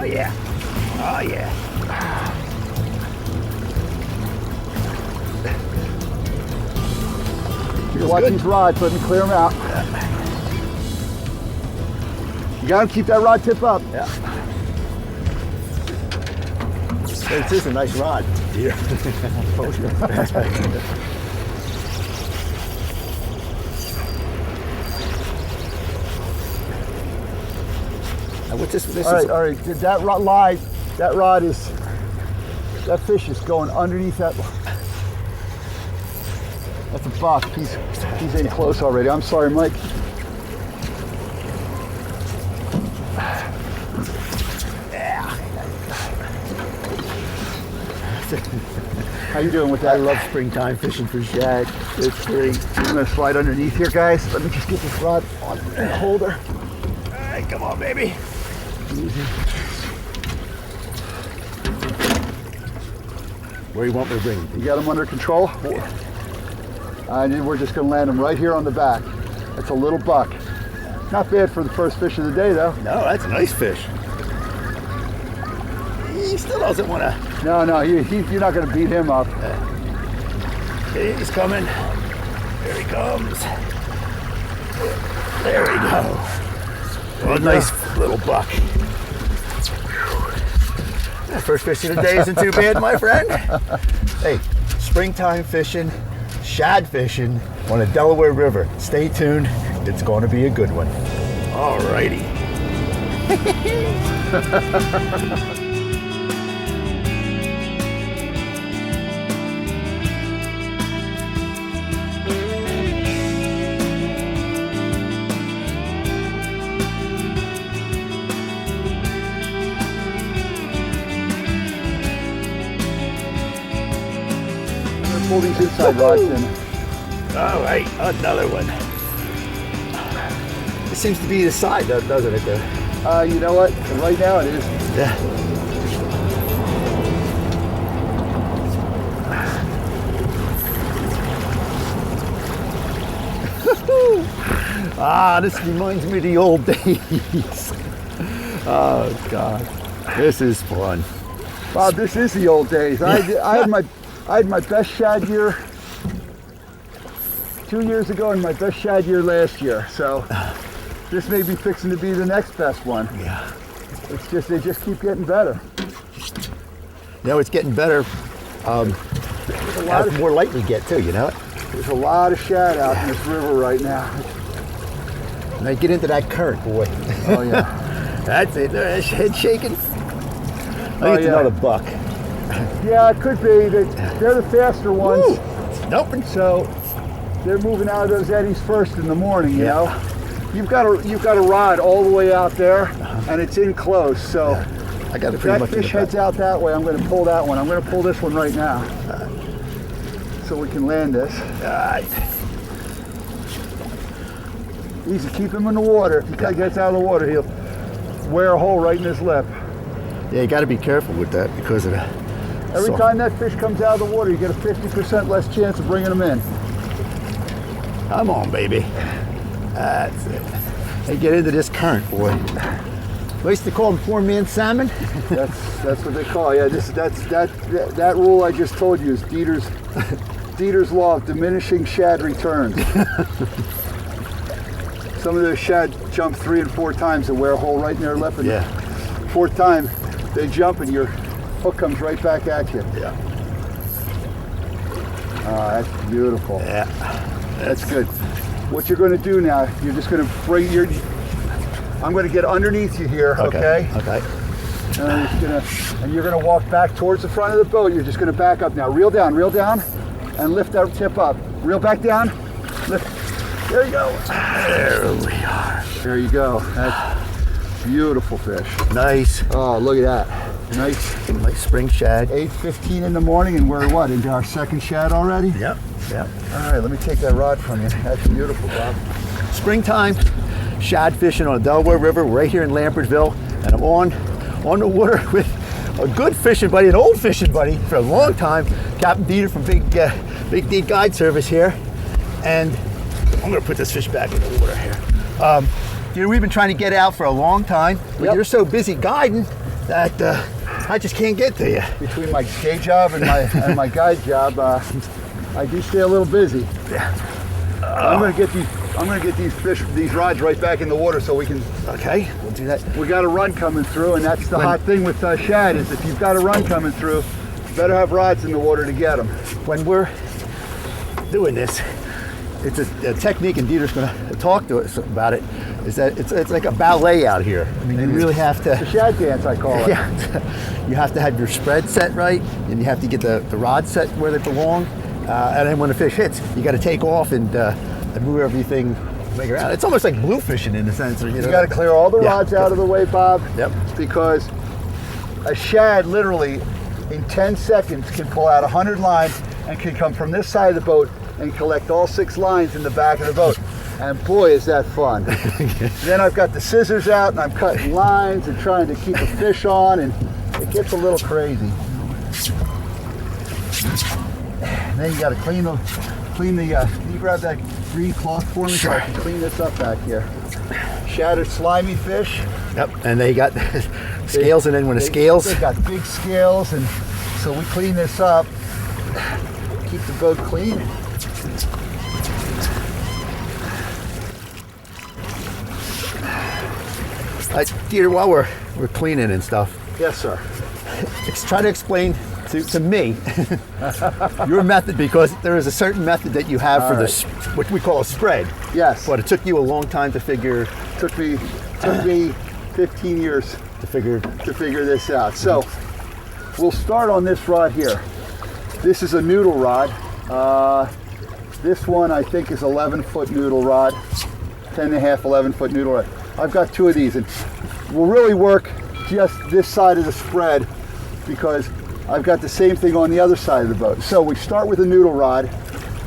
Oh yeah. Oh yeah. You watch these rods, let me clear them out. You gotta keep that rod tip up. Yeah. This is a nice rod. Yeah. What's this? All right. That fish is going underneath that. That's a buck. He's in close already. I'm sorry, Mike. How you doing with that? I love springtime fishing for shad. It's great. I'm gonna slide underneath here, guys. Let me just get this rod on the holder. All right, come on, baby. Easy. Where you want me to bring You got him under control? And we're just gonna land him right here on the back. That's a little buck. Not bad for the first fish of the day, though. No, that's a nice fish. He still doesn't want to. No, you're not gonna beat him up. He's coming. Here he comes. There we go. Oh, nice little buck. First fish of the day isn't too bad, my friend. Hey, springtime fishing, shad fishing on the Delaware River. Stay tuned. It's going to be a good one. All righty. Pull these inside rods in. All right, another one. It seems to be the side, doesn't it? You know what? Right now it is. Yeah. This reminds me of the old days. Oh God, this is fun. Bob, this is the old days. I had my best shad year 2 years ago and my best shad year last year. So this may be fixing to be the next best one. Yeah. It's just, they just keep getting better. You know, it's getting better. As more light we get too, you know? There's a lot of shad out in this river right now. And I get into that current, boy. Oh yeah. That's it. There's head shaking. I think it's another buck. Yeah, it could be. They're the faster ones. Woo. Nope. So they're moving out of those eddies first in the morning, you know. You've got a rod all the way out there, and it's in close. So I got it if pretty that much. fish heads out that way, I'm going to pull that one. I'm going to pull this one right now, so we can land this. All right. Easy, keep him in the water. If he gets out of the water, he'll wear a hole right in his lip. Yeah, you got to be careful with that because of the. Every time that fish comes out of the water, you get a 50% less chance of bringing him in. Come on, baby. That's it. They get into this current, boy. At least they call them four-man salmon. That's what they call. Yeah, that rule I just told you is Dieter's law of diminishing shad returns. Some of those shad jump 3 and 4 times and wear a hole right in their lip, and fourth time they jump and your hook comes right back at you. Yeah. Oh, that's beautiful. Yeah. That's good. What you're going to do now, you're just going to bring I'm going to get underneath you here, okay? Okay. And you're going to walk back towards the front of the boat. You're just going to back up now. Reel down, and lift that tip up. Reel back down, lift. There you go. There we are. There you go. That's beautiful fish. Nice. Oh, look at that. Nice. Nice spring shad. 8:15 in the morning, and we're what, into our second shad already? Yep. All right, let me take that rod from you. That's beautiful, Bob. Springtime, shad fishing on the Delaware River, right here in Lambertville, and I'm on the water with a good fishing buddy, an old fishing buddy for a long time, Captain Dieter from Big D Guide Service here, and I'm gonna put this fish back in the water here. We've been trying to get out for a long time, but you're so busy guiding, that I just can't get to you. Between my day job and my guide job, I do stay a little busy. Yeah. I'm gonna get these rods right back in the water so we can. Okay, we'll do that. We got a run coming through, and that's the hot thing with shad is if you've got a run coming through, you better have rods in the water to get them. When we're doing this, it's a technique, and Dieter's going to talk to us about it. Is that it's like a ballet out here. I mean, you really have to. The shad dance, I call it. Yeah, you have to have your spread set right, and you have to get the rods set where they belong. And then when the fish hits, you got to take off and move everything, make it out. It's almost like blue fishing in a sense. You got to clear all the rods out of the way, Bob. Yep. Because a shad literally in 10 seconds can pull out 100 lines and can come from this side of the boat and collect all 6 lines in the back of the boat. And boy, is that fun. Then I've got the scissors out and I'm cutting lines and trying to keep a fish on, and it gets a little crazy. And then you got to clean the, can you grab that green cloth for me so I can clean this up back here? Shattered slimy fish. Yep, and they got scales, and then when the scales. They got big scales, and so we clean this up, keep the boat clean. Dieter, while we're cleaning and stuff. Yes, sir. Try to explain to me your method, because there is a certain method that you have for this, what we call a spread. Yes. But it took you a long time to figure. Took me 15 years to figure this out. So we'll start on this rod here. This is a noodle rod. This one I think is 11-foot noodle rod, 10.5, 11-foot noodle rod. I've got 2 of these, and we'll really work just this side of the spread because I've got the same thing on the other side of the boat. So we start with a noodle rod.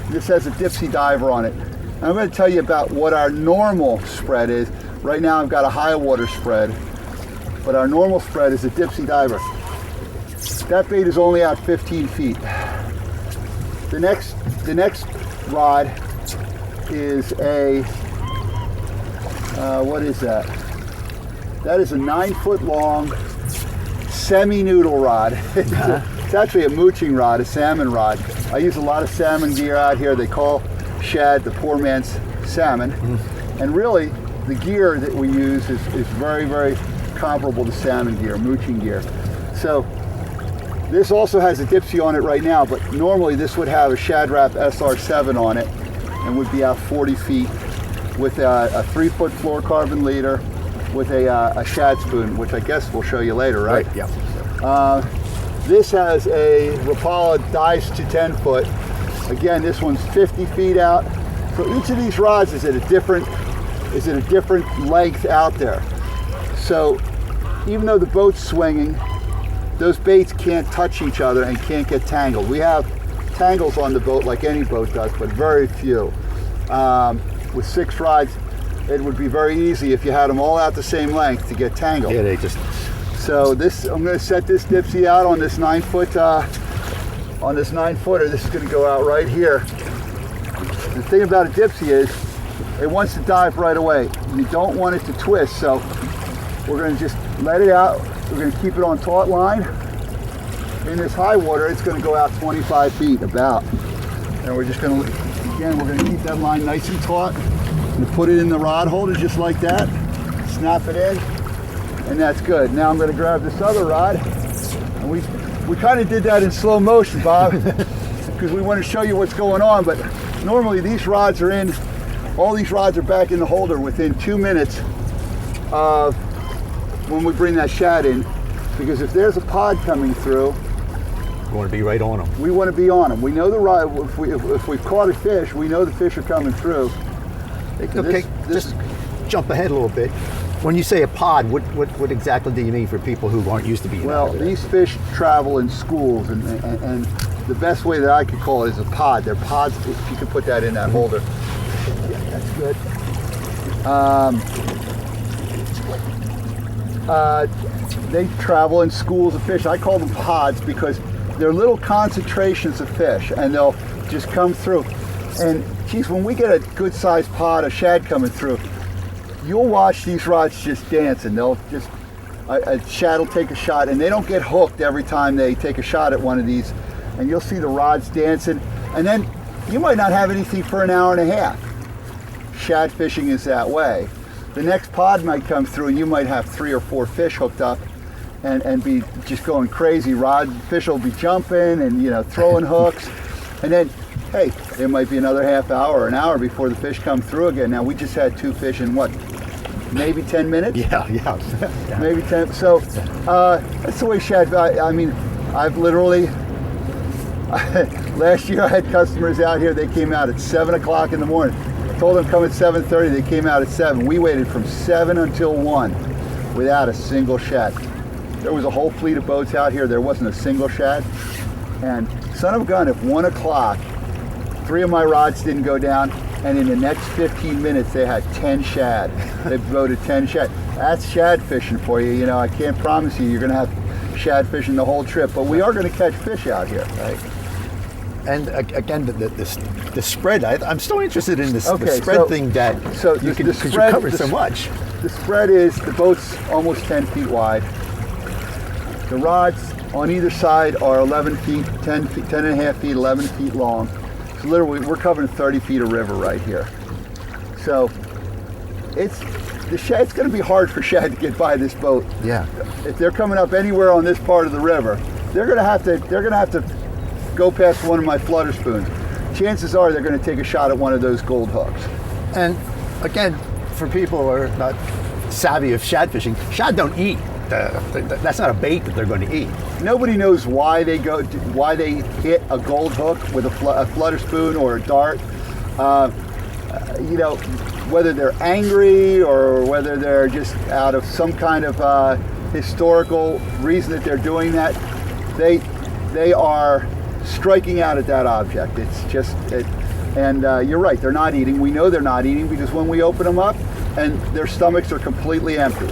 This has a dipsy diver on it. And I'm going to tell you about what our normal spread is. Right now I've got a high water spread, but our normal spread is a dipsy diver. That bait is only out 15 feet. The next rod is a, what is that? That is a 9-foot long semi-noodle rod. It's actually a mooching rod, a salmon rod. I use a lot of salmon gear out here. They call shad the poor man's salmon. And really, the gear that we use is very, very comparable to salmon gear, mooching gear. So this also has a dipsy on it right now, but normally this would have a Shad Wrap SR7 on it and would be out 40 feet with a 3-foot fluorocarbon leader with a shad spoon, which I guess we'll show you later, right? Yeah. This has a Rapala dice to 10 foot. Again, this one's 50 feet out. So each of these rods is at a different length out there. So even though the boat's swinging, those baits can't touch each other and can't get tangled. We have tangles on the boat like any boat does, but very few. With 6 rods, it would be very easy if you had them all out the same length to get tangled. Yeah, they just. So this, I'm going to set this dipsy out on this 9-foot, on this 9-footer. This is going to go out right here. The thing about a dipsy is it wants to dive right away. You don't want it to twist, so we're going to just let it out. We're going to keep it on taut line. In this high water, it's going to go out 25 feet about. And we're just going to, again, we're going to keep that line nice and taut. And put it in the rod holder just like that. Snap it in, and that's good. Now I'm going to grab this other rod. And we kind of did that in slow motion, Bob, because we want to show you what's going on. But normally these rods are in, all these rods are back in the holder within 2 minutes of when we bring that shad in. Because if there's a pod coming through, You want to be right on them. we want to be on them. We know the rod, if we've caught a fish, we know the fish are coming through. So Okay, just jump ahead a little bit. When you say a pod, what exactly do you mean for people who aren't used to being Well, out there? these fish travel in schools, and the best way that I could call it is a pod. They're pods, if you could put that in that holder. Yeah, that's good. They travel in schools of fish. I call them pods because they're little concentrations of fish, and they'll just come through. And geez, when we get a good-sized pod of shad coming through, you'll watch these rods just dance, and they'll just a shad will take a shot, and they don't get hooked every time they take a shot at one of these. And you'll see the rods dancing, and then you might not have anything for an hour and a half. Shad fishing is that way. The next pod might come through, and you might have 3 or 4 fish hooked up, and be just going crazy. Fish will be jumping and throwing hooks, and then hey, it might be another half hour or an hour before the fish come through again. Now we just had 2 fish in what, maybe 10 minutes? Yeah. Maybe 10. So that's the way shad. I mean, I've literally last year I had customers out here. They came out at 7 o'clock in the morning. I told them come at 7:30. They came out at 7. We waited from 7 until 1 without a single shad. There was a whole fleet of boats out here. There wasn't a single shad. And son of a gun, at 1 o'clock, 3 of my rods didn't go down, and in the next 15 minutes they had 10 shad. They voted 10 shad. That's shad fishing for you. I can't promise you're going to have shad fishing the whole trip, but we are going to catch fish out here. Right. And again, the spread. I'm still interested in this Okay, the spread thing that you can, because you cover so much. The spread is the boat's almost 10 feet wide. The rods on either side are 11 feet, 10 and a half feet, 11 feet long. So literally, we're covering 30 feet of river right here. So it's going to be hard for shad to get by this boat. Yeah. If they're coming up anywhere on this part of the river, they're going to have to go past one of my flutter spoons. Chances are they're going to take a shot at one of those gold hooks. And again, for people who are not savvy of shad fishing, shad don't eat. That's not a bait that they're going to eat. Nobody knows why they hit a gold hook with a flutter spoon or a dart. Whether they're angry or whether they're just out of some kind of historical reason that they're doing that, they are striking out at that object. It's just and you're right, they're not eating. We know they're not eating because when we open them up, and their stomachs are completely empty.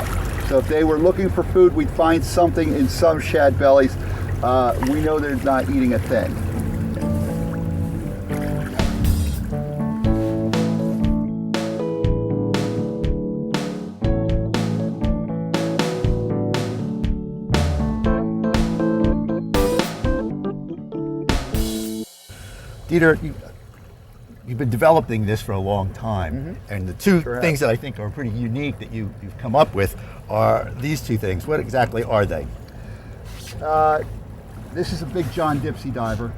So if they were looking for food, we'd find something in some shad bellies. We know they're not eating a thing. Dieter, you've been developing this for a long time, and the two things that I think are pretty unique that you've come up with are these 2 things. What exactly are they? This is a Big John Dipsy diver.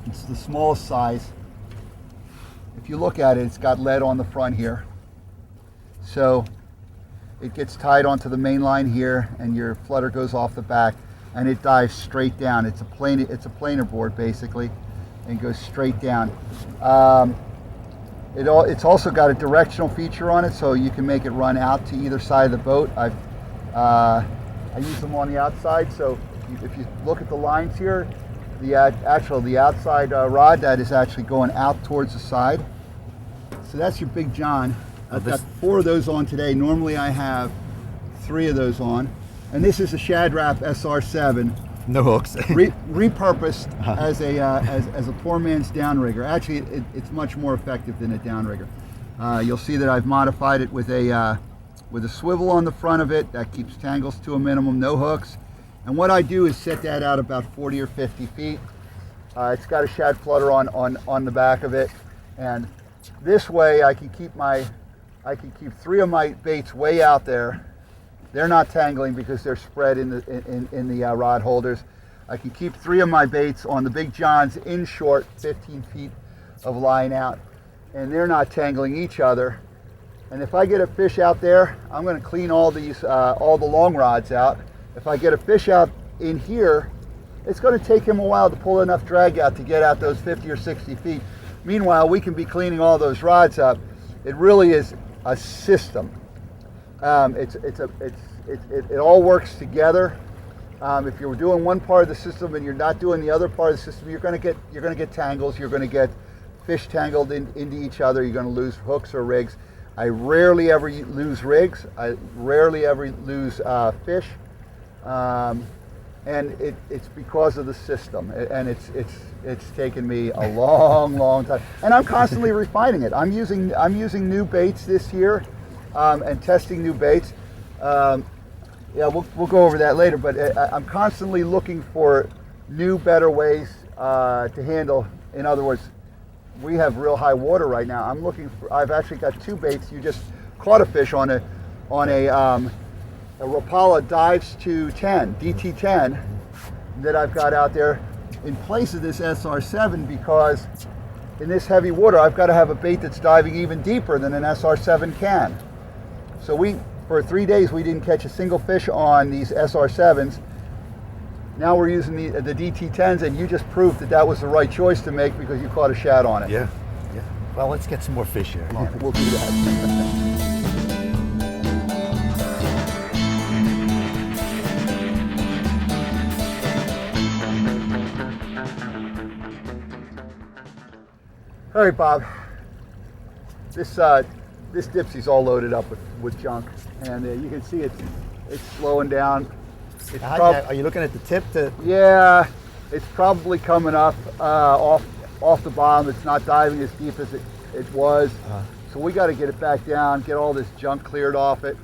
It's the smallest size. If you look at it, it's got lead on the front here. So it gets tied onto the main line here, and your flutter goes off the back, and it dives straight down. It's a planer board basically, and goes straight down. It's also got a directional feature on it, so you can make it run out to either side of the boat. I use them on the outside, so if you look at the lines here, the outside rod that is actually going out towards the side. So that's your Big John. I've got 4 of those on today. Normally I have 3 of those on, and this is a Shad Rap SR7. No hooks. Repurposed as a poor man's downrigger. Actually, it's much more effective than a downrigger. You'll see that I've modified it with a swivel on the front of it that keeps tangles to a minimum, no hooks. And what I do is set that out about 40 or 50 feet. It's got a shad flutter on the back of it, and this way I can keep 3 of my baits way out there. They're not tangling because they're spread in the rod holders. I can keep 3 of my baits on the Big Johns in short, 15 feet of line out, and they're not tangling each other. And if I get a fish out there, I'm going to clean all the long rods out. If I get a fish out in here, it's going to take him a while to pull enough drag out to get out those 50 or 60 feet. Meanwhile, we can be cleaning all those rods up. It really is a system. It all works together. If you're doing one part of the system and you're not doing the other part of the system, you're going to get tangles. You're going to get fish tangled into each other. You're going to lose hooks or rigs. I rarely ever lose rigs. I rarely ever lose fish, and it's because of the system. And it's taken me a long time, and I'm constantly refining it. I'm using new baits this year, and testing new baits. Yeah, we'll go over that later, but I'm constantly looking for new, better ways to handle. In other words, we have real high water right now. I've actually got 2 baits. You just caught a fish on a Rapala dives to 10, DT10, that I've got out there in place of this SR7, because in this heavy water, I've got to have a bait that's diving even deeper than an SR7 can. So for 3 days, we didn't catch a single fish on these SR7s. Now we're using the DT10s, and you just proved that was the right choice to make because you caught a shad on it. Yeah. Well, let's get some more fish here. Come on. We'll do that. All right, Bob. This dipsy's all loaded up with junk, and you can see it's slowing down. Are you looking at the tip? Yeah, it's probably coming up off the bottom. It's not diving as deep as it was, so we got to get it back down, get all this junk cleared off it.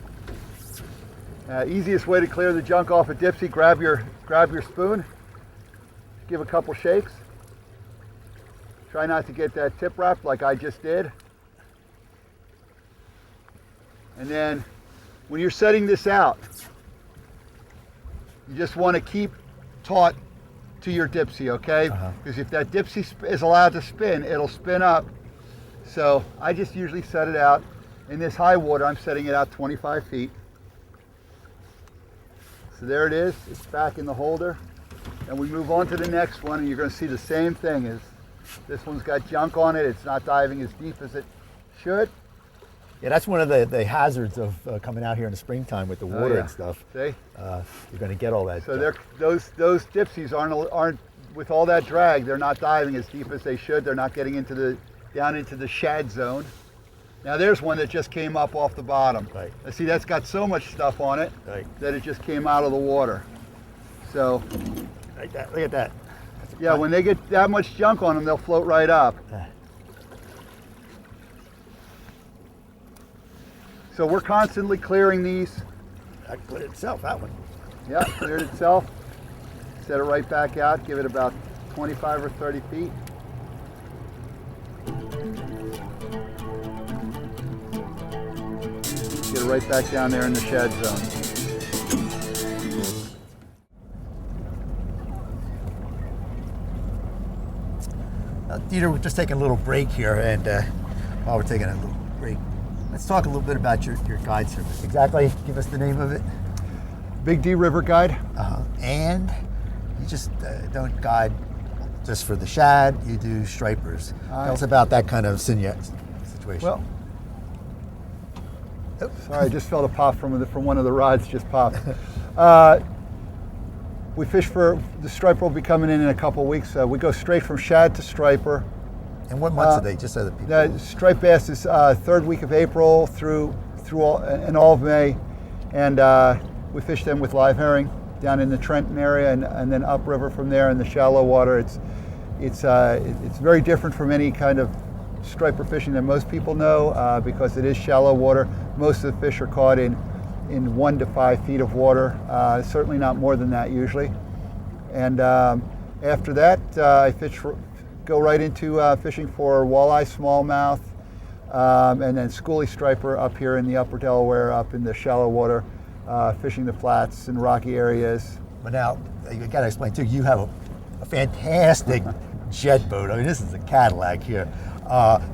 Easiest way to clear the junk off a dipsy: grab your spoon, give a couple shakes. Try not to get that tip wrapped like I just did. And then when you're setting this out, you just want to keep taut to your dipsy, okay? Because if that dipsy is allowed to spin, it'll spin up. So I just usually set it out. In this high water, I'm setting it out 25 feet. So there it is. It's back in the holder. And we move on to the next one, and you're going to see the same thing. This one's got junk on it. It's not diving as deep as it should. Yeah, that's one of the hazards of coming out here in the springtime with the water and stuff. See? You're going to get all that. So those dipsies aren't with all that drag. They're not diving as deep as they should. They're not getting down into the shad zone. Now there's one that just came up off the bottom. Right. See, that's got so much stuff on it that it just came out of the water. So like that. Look at that. Yeah, when they get that much junk on them, they'll float right up. So we're constantly clearing these. That cleared itself, that one. Yeah, cleared itself. Set it right back out, give it about 25 or 30 feet. Get it right back down there in the shad zone. Dieter, we're just taking a little break here, and while we're taking a little break, let's talk a little bit about your guide service. Exactly, give us the name of it. Big D River Guide. And you just don't guide just for the shad, you do stripers. Tell us about that kind of situation. Well, sorry, I just felt a pop from one of the rods, just popped. We fish for, the striper will be coming in a couple of weeks. We go straight from shad to striper. And what months are they, just so that people know? Striped bass is third week of April through all of May. And we fish them with live herring down in the Trenton area and then upriver from there in the shallow water. It's very different from any kind of striper fishing that most people know because it is shallow water. Most of the fish are caught in 1 to 5 feet of water, certainly not more than that usually. And after that, I go right into fishing for walleye, smallmouth, and then schoolie striper up here in the upper Delaware, up in the shallow water, fishing the flats and rocky areas. But now, you got to explain too, you have a fantastic jet boat. I mean, this is a Cadillac here.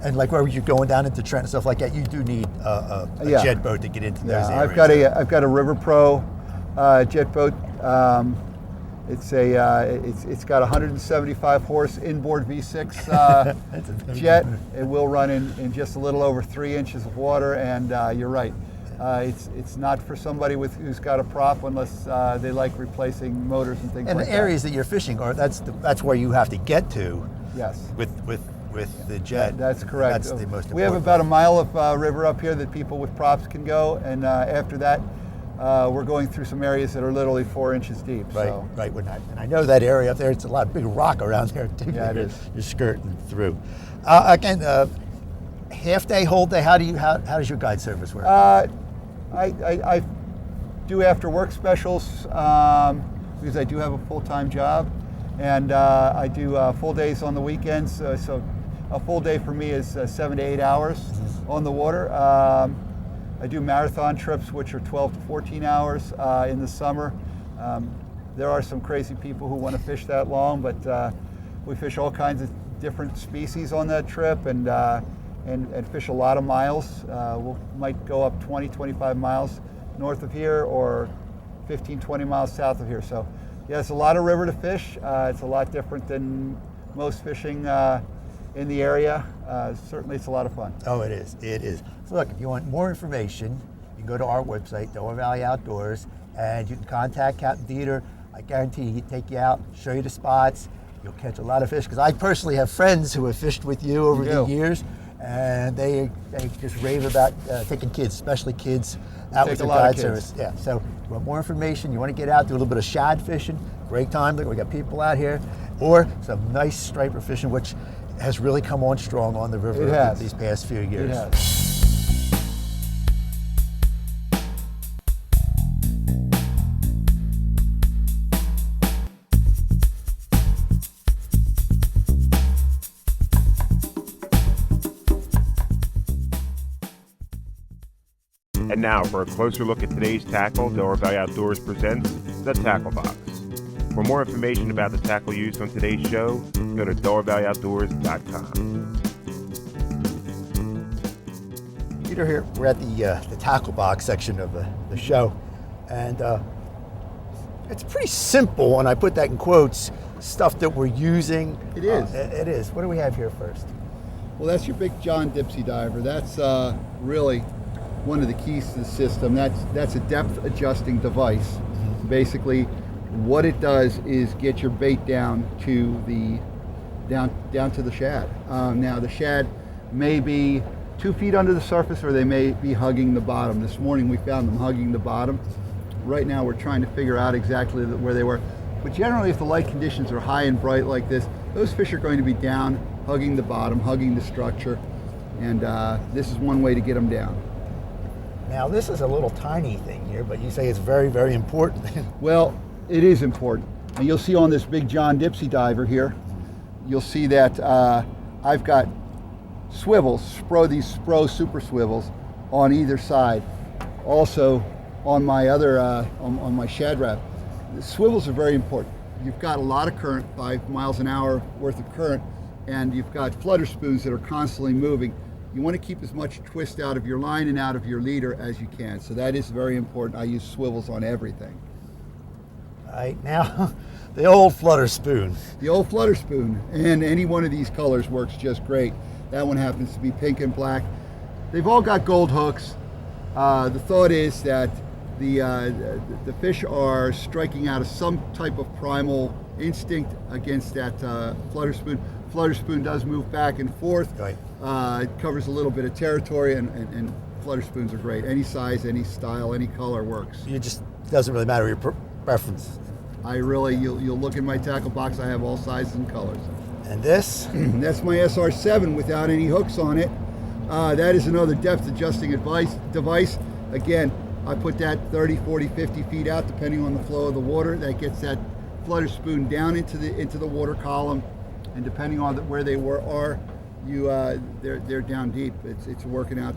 And like where you're going down into Trent and stuff like that, you do need a jet boat to get into those areas. I've got a River Pro jet boat. It's got 175 horse inboard V6 jet. It will run in just a little over 3 inches of water, and you're right. It's not for somebody who's got a prop unless they like replacing motors and things like that. And the areas that you're fishing that's where you have to get to. Yes. With the jet. That's correct. That's the most important. We have about a mile of river up here that people with props can go, and after that, we're going through some areas that are literally 4 inches deep. Right, so. right. And I know that area up there. It's a lot of big rock around there too. Yeah, it is. You're skirting through. Again, half day, whole day. How does your guide service work? I do after work specials because I do have a full-time job, and I do full days on the weekends. So a full day for me is 7 to 8 hours on the water. I do marathon trips, which are 12 to 14 hours in the summer. There are some crazy people who want to fish that long, but we fish all kinds of different species on that trip, and fish a lot of miles. We might go up 20, 25 miles north of here, or 15, 20 miles south of here. So yeah, it's a lot of river to fish. It's a lot different than most fishing in the area. Certainly it's a lot of fun. Oh, it is. It is. So look, if you want more information, you can go to our website, Delaware Valley Outdoors, and you can contact Captain Dieter. I guarantee he'd take you out, show you the spots. You'll catch a lot of fish, because I personally have friends who have fished with you over the years, and they just rave about taking kids, especially kids, out with their guide service. Yeah. So if you want more information, you want to get out, do a little bit of shad fishing, great time. Look, we got people out here, or some nice striper fishing, which has really come on strong on the river these past few years. It has. And now for a closer look at today's tackle, Delaware Valley Outdoors presents the Tackle Box. For more information about the tackle used on today's show, go to DelawareValleyOutdoors.com. Peter here, we're at the tackle box section of the show, and it's pretty simple, and I put that in quotes, stuff that we're using. It is. It is. What do we have here first? Well, that's your Big John Dipsy Diver. That's really one of the keys to the system. That's a depth adjusting device. Basically, what it does is get your bait down to the shad. Now the shad may be 2 feet under the surface, or they may be hugging the bottom. This morning we found them hugging the bottom. Right now we're trying to figure out exactly where they were. But generally, if the light conditions are high and bright like this, those fish are going to be down, hugging the bottom, hugging the structure, and this is one way to get them down. Now this is a little tiny thing here, but you say it's very, very important. Well, it is important. And you'll see on this Big John Dipsy Diver here, you'll see that I've got swivels, these Spro super swivels on either side. Also on my other, on my Shad Wrap. The swivels are very important. You've got a lot of current, 5 miles an hour worth of current, and you've got flutter spoons that are constantly moving. You want to keep as much twist out of your line and out of your leader as you can. So that is very important. I use swivels on everything. All right, now the old flutter spoon. The old flutter spoon, and any one of these colors works just great. That one happens to be pink and black. They've all got gold hooks. The thought is that the fish are striking out of some type of primal instinct against that flutter spoon. Flutter spoon does move back and forth. Right. It covers a little bit of territory, and flutter spoons are great. Any size, any style, any color works. It just doesn't really matter your preference. You'll look in my tackle box, I have all sizes and colors. And this? That's my SR7 without any hooks on it. That is another depth adjusting device. Again, I put that 30, 40, 50 feet out depending on the flow of the water. That gets that flutter spoon down into the water column, and depending on where they are, they're down deep. It's working out.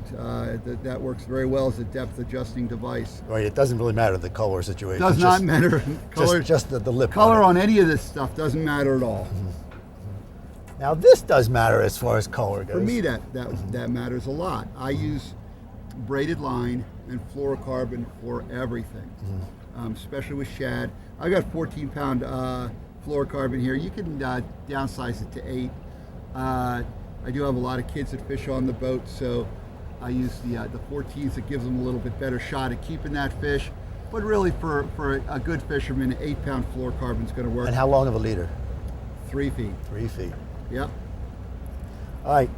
That works very well as a depth adjusting device. Right. It doesn't really matter the color situation. Does not matter. Color, just the lip. Color on any of this stuff doesn't matter at all. Mm-hmm. Now this does matter as far as color goes. For me, that matters a lot. I use braided line and fluorocarbon for everything, especially with shad. I got 14-pound fluorocarbon here. You can downsize it to 8. I do have a lot of kids that fish on the boat, so I use the 14s. That gives them a little bit better shot at keeping that fish. But really, for a good fisherman, 8-pound fluorocarbon is going to work. And how long of a leader? 3 feet. 3 feet. Yep. All right.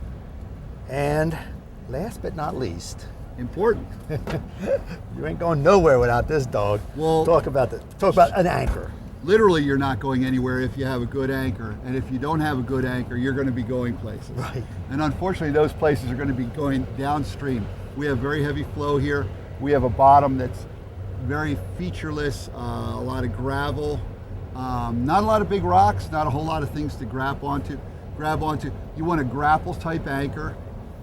And last but not least, important. You ain't going nowhere without this dog. Well, talk about an anchor. Literally, you're not going anywhere if you have a good anchor. And if you don't have a good anchor, you're going to be going places. Right. And unfortunately, those places are going to be going downstream. We have very heavy flow here. We have a bottom that's very featureless, a lot of gravel, not a lot of big rocks, not a whole lot of things to grab onto. You want a grapple type anchor,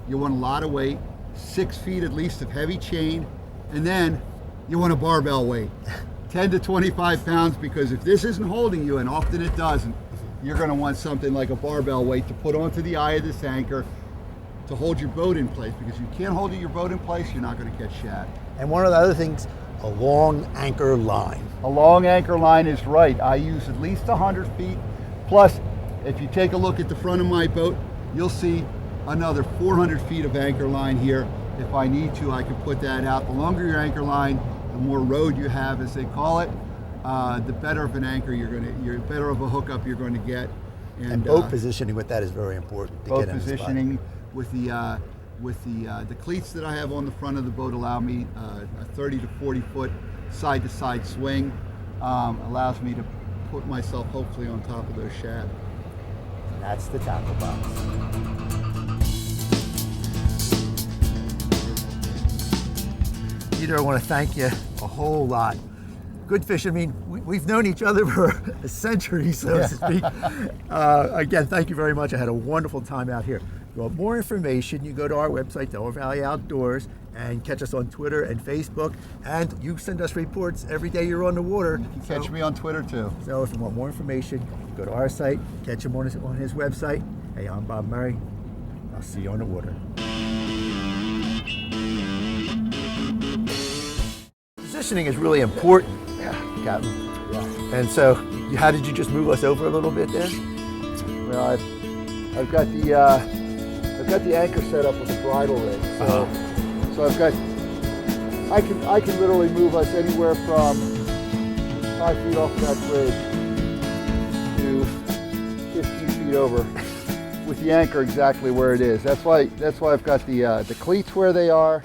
you want a lot of weight, 6 feet at least of heavy chain, and then you want a barbell weight, 10 to 25 pounds, because if this isn't holding you, and often it doesn't, you're going to want something like a barbell weight to put onto the eye of this anchor to hold your boat in place, because you can't hold your boat in place, you're not going to catch shad. And one of the other things, a long anchor line. A long anchor line is right. I use at least 100 feet. Plus, if you take a look at the front of my boat, you'll see another 400 feet of anchor line here. If I need to, I can put that out. The longer your anchor line, the more road you have, as they call it, the better of an anchor you're better of a hookup you're going to get. And boat positioning with that is very important. Boat positioning with the cleats that I have on the front of the boat allow me a 30 to 40 foot side to side swing, allows me to put myself hopefully on top of those shad. And that's the tackle box. Peter, I want to thank you a whole lot. Good fish. I mean, we've known each other for a century, so to speak. Again, thank you very much. I had a wonderful time out here. If you want more information, you go to our website, Delaware Valley Outdoors, and catch us on Twitter and Facebook. And you send us reports every day you're on the water. You can catch me on Twitter too. So if you want more information, go to our site, catch him on his website. Hey, I'm Bob Murray. I'll see you on the water. Positioning is really important, Captain. Yeah. And so, how did you just move us over a little bit there? Well, I've got the anchor set up with a bridle rig. So I've got, I can literally move us anywhere from 5 feet off that bridge to 15 feet over with the anchor exactly where it is. That's why I've got the cleats where they are.